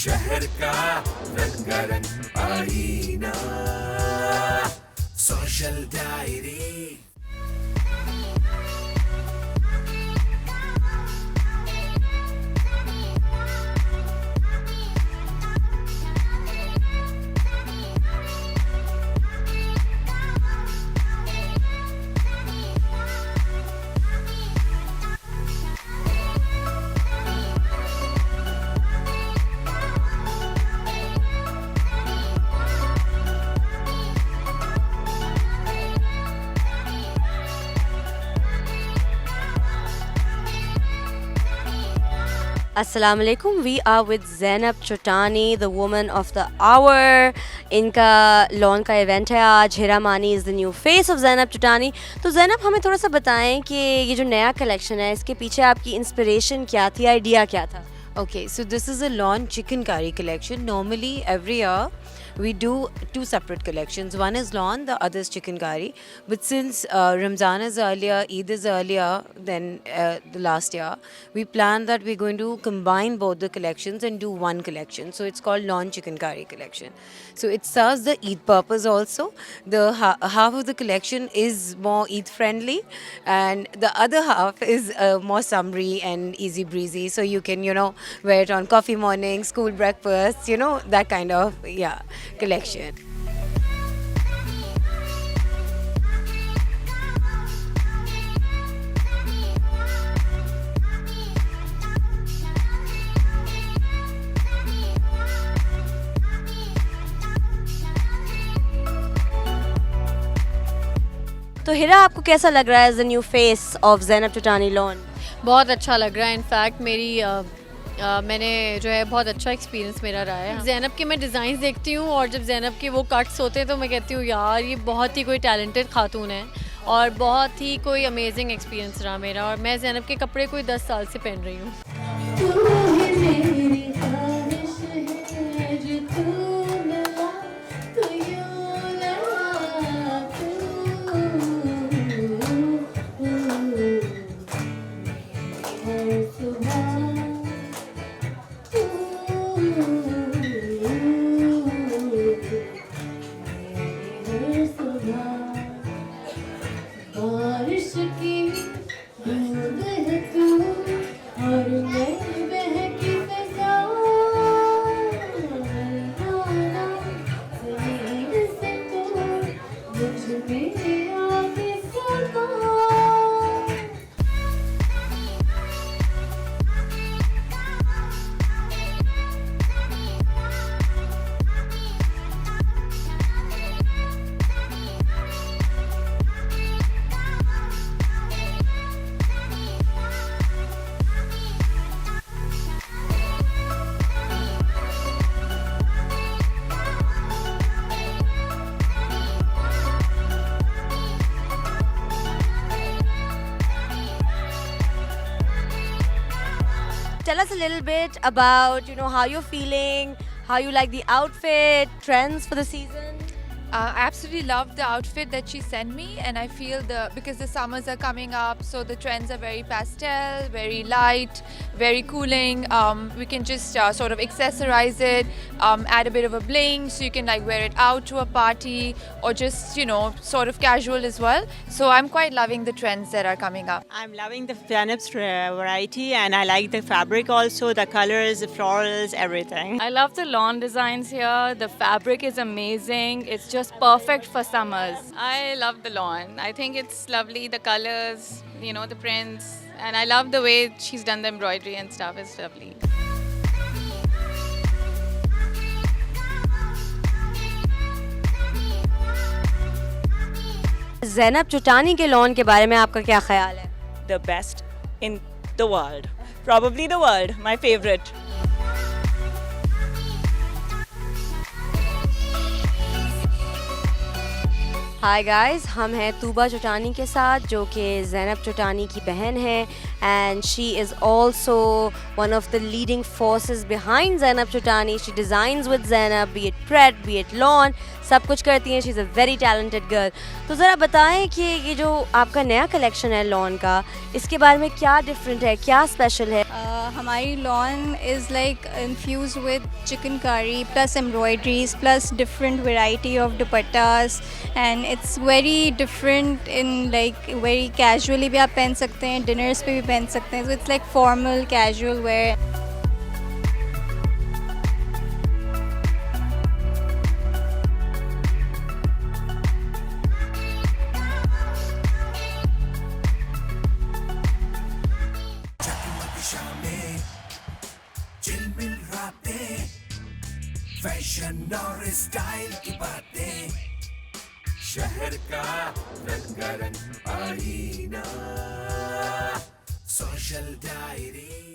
शहर का रंगारंग आईना social diary Assalamu alaikum. We are with Zainab Chotani, the woman of the hour. इनका लॉन का इवेंट है आज. Hira Mani is the new face of Zainab Chutani. तो ज़ैनब हमें थोड़ा सा बताएं कि ये जो नया कलेक्शन है इसके पीछे आपकी इंस्पिरेशन क्या थी, आइडिया क्या था? Okay, so this is a lawn chicken curry collection. Normally, every year we do two separate collections. One is lawn, the other is chicken curry. But since Ramzan is earlier, Eid is earlier than the last year, we planned that we're going to combine both the collections and do one collection. So it's called lawn chicken curry collection. So it serves the Eid purpose also. The half of the collection is more Eid friendly, and the other half is more summery and easy breezy. So you can, wear it on coffee morning, school breakfast, that kind of, collection. तो हिरा आपको कैसा लग रहा है as the new face of Zainab Chutani lawn? बहुत अच्छा लग रहा है. इनफैक्ट मैंने जो है बहुत अच्छा एक्सपीरियंस मेरा रहा है. ज़ैनब के मैं डिज़ाइंस देखती हूँ और जब ज़ैनब के वो कट्स होते हैं तो मैं कहती हूँ यार ये बहुत ही कोई टैलेंटेड खातून है और बहुत ही कोई अमेजिंग एक्सपीरियंस रहा मेरा. और मैं ज़ैनब के कपड़े कोई 10 साल से पहन रही हूँ. Tell us a little bit about, how you're feeling, how you like the outfit, trends for the season. I absolutely love the outfit that she sent me, and I feel because the summers are coming up, so the trends are very pastel, very light, very cooling. We can just sort of accessorize it, add a bit of a bling, so you can wear it out to a party or just sort of casual as well. So I'm quite loving the trends that are coming up. I'm loving the Zenab's variety, and I like the fabric also, the colors, the florals, everything. I love the lawn designs here. The fabric is amazing. It's just perfect for summers. I love the lawn. I think it's lovely. The colors, the prints. And I love the way she's done the embroidery and stuff. It's lovely. Zainab Chutani के lawn के बारे में आपका क्या ख्याल है? The best in the world. Probably the world. My favorite. Hi guys, हम हैं तूबा चुटानी के साथ जो कि ज़ैनब चुटानी की बहन है and she is also one of the leading forces behind Zainab Chutani. She designs with Zainab, be it pret, be it lawn, सब कुछ करती हैं. She is a very talented girl. तो ज़रा बताएं कि ये जो आपका नया कलेक्शन है लॉन का, इसके बारे में क्या डिफरेंट है, क्या स्पेशल है? हमारी lawn is like infused with chikankari plus embroideries plus different variety of dupattas and it's very different in like very casually भी आप पहन सकते हैं, डिनर्स पे भी पहन सकते हैं, so it's like formal casual wear. शामें चिलमिल रातें फैशन और स्टाइल की बातें शहर का रंगारंग आईना सोशल डायरी